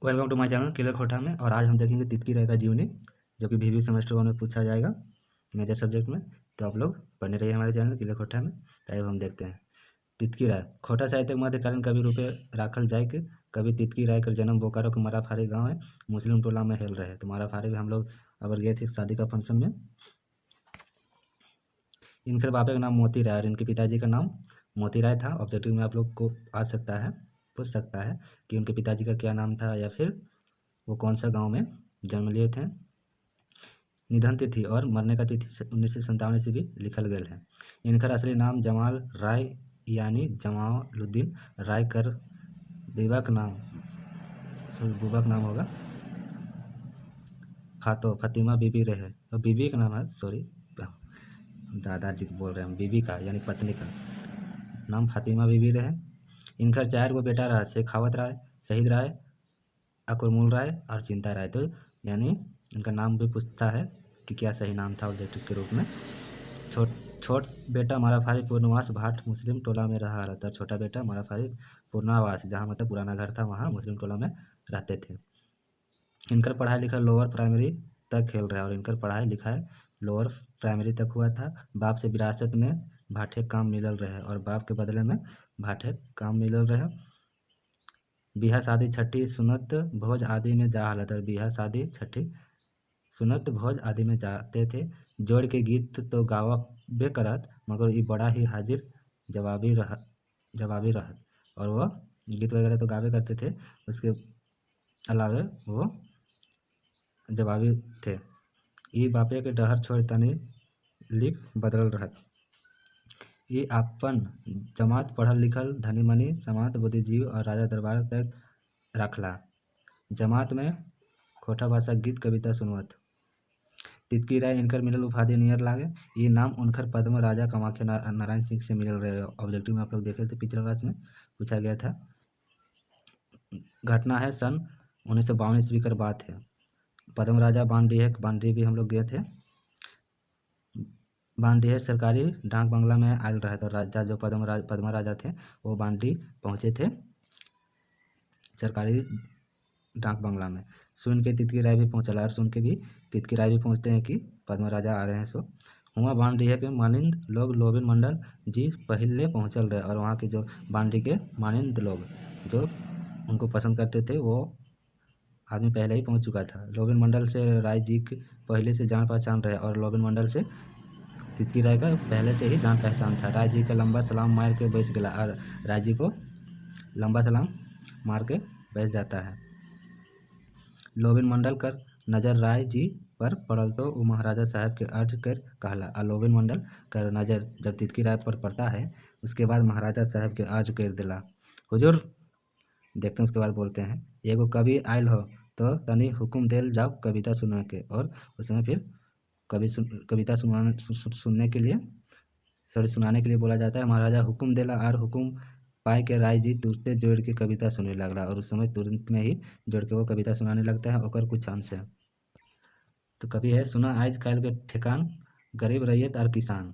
Welcome to my channel killer Khota में। और आज हम देखेंगे तितकी राय का जीवनी, जो कि VV सेमेस्टर 1 में पूछा जाएगा मेजर सब्जेक्ट में। तो आप लोग बने रहिए हमारे चैनल किलर खोटा में। आइए हम देखते हैं। तितकी राय खोटा साहित्य मध्यकालीन कवि रूपे राखल जाय के कवि तितकी राय कर जन्म बोकारो के माराफारी गाँव है मुस्लिम टोला में हेल रहे। तो माराफारी में हम लोग अबर गए थे शादी का फंक्शन में। इनके बापे का नाम मोती राय और इनके पिताजी का नाम मोती राय था। ऑब्जेक्टिव में आप लोग को आ सकता है, पूछ सकता है कि उनके पिताजी का क्या नाम था या फिर वो कौन सा गांव में जन्म लिए थे। निधन तिथि और मरने का तिथि 1957 से भी लिखल गया है। इनका असली नाम जमाल राय यानी जमालुद्दीन राय कर बुबा का नाम होगा फतिमा बीबी रहे। और बीबी का नाम है, सॉरी दादाजी को बोल रहे हैं, बीबी का यानी पत्नी का नाम फातिमा बीबी रहे। इनका 4 गो बेटा रहा, शेखावत राय, शहीद राय, अकुरमुल राय और चिंता राय। तो यानी इनका नाम भी पूछता है कि क्या सही नाम था ऑब्जेक्टिव के रूप में। छोट बेटा माराफारी पूर्णवास भाट मुस्लिम टोला में रहा रहता। छोटा बेटा माराफारी पूर्णावास, जहाँ मतलब पुराना घर था, वहाँ मुस्लिम टोला में रहते थे। इनकर पढ़ाई लिखाई लोअर प्राइमरी तक खेल रहा है और इनकर पढ़ाई लिखाई लोअर प्राइमरी तक हुआ था। बाप से विरासत में भाटे काम मिलल रहे और बाप के बदले में भाटे काम मिलल रहे। बिहा शादी छठी सुनत भोज आदि में जा हालत और बिहा शादी छठी सुनत भोज आदि में जाते थे। जोड़ के गीत तो गावे करत मगर ये बड़ा ही हाजिर जवाबी रहत और वह गीत वगैरह तो गावे करते थे, उसके अलावे वो जवाबी थे। ये बापे के डहर छोड़ तनी लिख बदल रहत। ये अपन जमात पढ़ल लिखल धनी मनी समात बुद्धिजीवी और राजा दरबार तक रखला। जमात में खोटा भाषा गीत कविता सुनवत। तितकी राय इनकर मिलल उपाधि नियर लागे। ये नाम उनकर पद्म राजा कामाख्या नारायण सिंह से मिलल रहे। ऑब्जेक्टिव में आप लोग देखे थे, पिछले क्लास में पूछा गया था। घटना है सन 1952 ईस्वी कर बात है। पद्म राजा बांडी भी हम लोग गए थे। बांडी सरकारी डाक बंगला में आयल रहे। तो राजा जो पद्म राजा थे वो बांडी पहुँचे थे सरकारी डाक बंगला में। सुन के तितकी राय भी पहुँचला और सुन के भी तितकी राय भी पहुँचते हैं कि पद्म राजा आ रहे हैं। सो हुआ बांडी के मानिंद लोग लोबिन मंडल जी पहले पहुँचल रहे और वहाँ के जो बांडी के मानिंद लोग जो उनको पसंद करते थे वो आदमी पहले ही पहुँच चुका था। लोबिन मंडल से राय जी के पहले से जान पहचान रहे और लोबिन मंडल से तितकी राय का पहले से ही जान पहचान था। राय जी का लंबा सलाम मार के बैठ गया और राय जी को लंबा सलाम मार के बैठ जाता है। लोबिन मंडल कर नज़र राय जी पर पड़ल तो वो महाराजा साहब के अर्ज कर कहला। और लोबिन मंडल कर नज़र जब तितकी राय पर पड़ता है उसके बाद महाराजा साहब के अर्ज कर दिला। हुजूर देखते हैं, उसके बाद बोलते हैं एगो कवि आयल हो तो तनी हुक्म देल जाओ कविता सुनने के। और उसमें फिर कविता सुनने के लिए सुनाने के लिए बोला जाता है। महाराजा हुक्म देला और हुक्म पाए के राय जी तुरंते जोड़ के कविता सुनने लगला और उस समय तुरंत में ही जोड़ के वो कविता सुनाने लगता है। ओकर कुछ अंश है। तो कवि है, सुना आज कल के ठेकान गरीब रैयत और किसान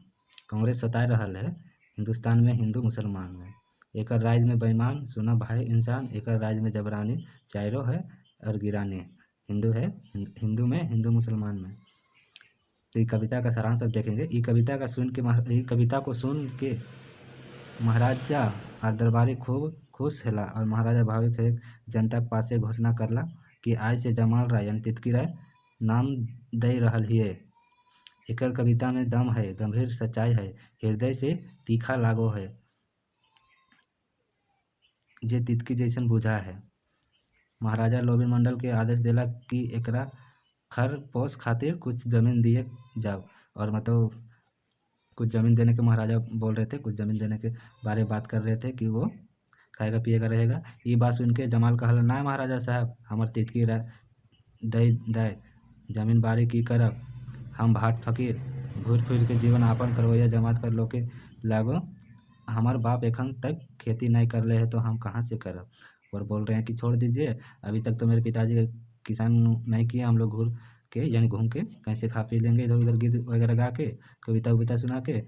कांग्रेस सताए रहल है हिंदुस्तान में हिंदू मुसलमान में। एकर राज्य में बेईमान सुना भाई इंसान, एकर राज्य में जबरानी चायरो है और गिरानी हिंदू है, हिंदू में हिंदू मुसलमान में। तो ये कविता का सारांश अब देखेंगे। ये कविता को सुन के महाराजा और दरबारी खूब खुश होला और महाराजा भाविक है जनता के पासे घोषणा करला कि आज से जमाल राय यानी तितकी राय नाम दे रहल हिये। एकर कविता में दम है, गंभीर सच्चाई है, हृदय से तीखा लागो है, जे तितकी जैसन बुझा है। महाराजा लोबिन मंडल के आदेश देला कि एकरा खर पोस खातिर कुछ जमीन दिए जाओ। और मतलब कुछ ज़मीन देने के महाराजा बोल रहे थे, कुछ ज़मीन देने के बारे में बात कर रहे थे कि वो खाएगा पिएगा रहेगा। ये बात सुन के जमाल कहला ना महाराजा साहब हमार तितकी राय दे जमीन बारी की करब। हम भाट फकीर घूर फिर के जीवन यापन करवैया जमात कर लोग के लागो। हमार बाप एखन तक खेती नहीं कर ले है तो हम कहाँ से करब। और बोल रहे हैं कि छोड़ दीजिए, अभी तक तो मेरे पिताजी किसान नहीं किया, हम लोग घूर के यानी घूम के कैसे खा पी लेंगे इधर उधर गीत वगैरह गा के कविता सुना के।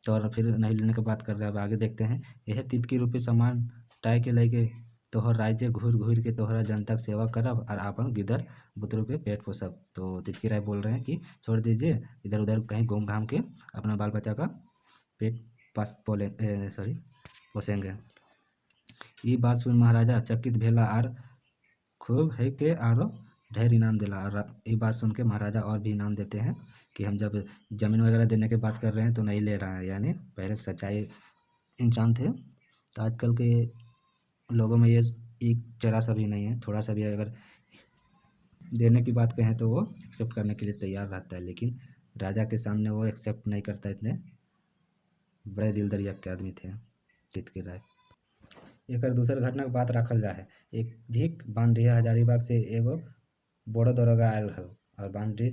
तो और फिर नहीं लेने की बात कर रहे हैं। अब आगे देखते हैं। यह तितकी रूपी सम्मान टाई के लेके तोहर राज्य घूर घूर के तोहरा जनता के सेवा करब और आपन गिदर बुतरू के पेट पोसब। तो तितकी राय बोल रहे हैं कि छोड़ दीजिए, इधर उधर कहीं घूम घाम के अपना बाल बच्चा का पेट पास पोसेंगे। ई बात सुन महाराजा चकित भेला और खूब है के आरो ढेर इनाम दिला। और ये बात सुन के महाराजा और भी इनाम देते हैं कि हम जब ज़मीन वगैरह देने की बात कर रहे हैं तो नहीं ले रहे हैं, यानी पहले सच्चाई इंसान थे। तो आजकल के लोगों में ये एक जरा सा भी नहीं है, थोड़ा सा भी अगर देने की बात कहें तो वो एक्सेप्ट करने के लिए तैयार रहता है, लेकिन राजा के सामने वो एक्सेप्ट नहीं करता। इतने बड़े दिल दरिया के आदमी थे तितकी राय। एक दूसर घटना के बात रखल जा है। एक झीक बांडिया हजारीबाग से एगो बड़ो दरोगा आयल हल और बांद्री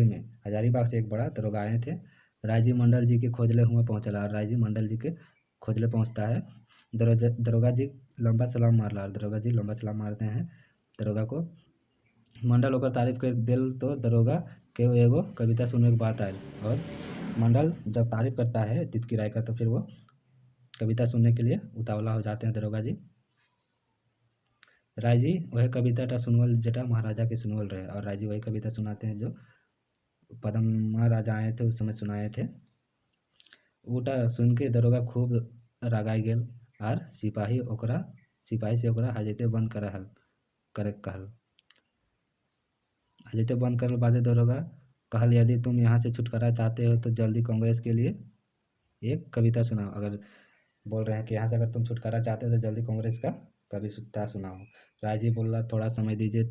में हजारीबाग से एक बड़ा दरोगा आए थे। रायजी मंडल जी के खोजले हुआ पहुँचला और रायजी मंडल जी के खोजले पहुँचता है। दरोगा जी लंबा सलाम मारला और दरोगा जी लंबा सलाम मारते हैं दरोगा को। मंडल होकर तारीफ कर दिल तो दरोगा के एगो कविता सुनने की बात आयल और मंडल जब तारीफ करता है तितकी राय का तो फिर वो कविता सुनने के लिए उतावला हो जाते हैं दरोगा जी। राय जी वह कविता सुनवल जटा महाराजा के सुनवल रहे और राय जी वही कविता सुनाते हैं जो पद्मा राजा आए थे उस समय सुनाए थे। उटा सुन के दरोगा खूब रागाई गेल और सिपाही से ओकरा हाजते बंद कहल। हाजते बंद करल बादे दरोगा कहल यदि तुम यहाँ से छुटकारा चाहते हो तो जल्दी कांग्रेस के लिए एक कविता सुनाओ। अगर बोल रहे हैं कि यहाँ से अगर तुम छुटकारा चाहते हो तो जल्दी कांग्रेस का कविता सुनाओ। राय जी बोला थोड़ा समय दीजिए।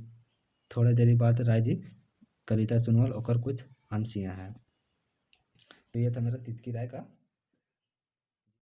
थोड़े देरी बाद राय जी कविता सुनवल ओकर कुछ अंशियाँ हैं। तो ये था मेरा तितकी राय का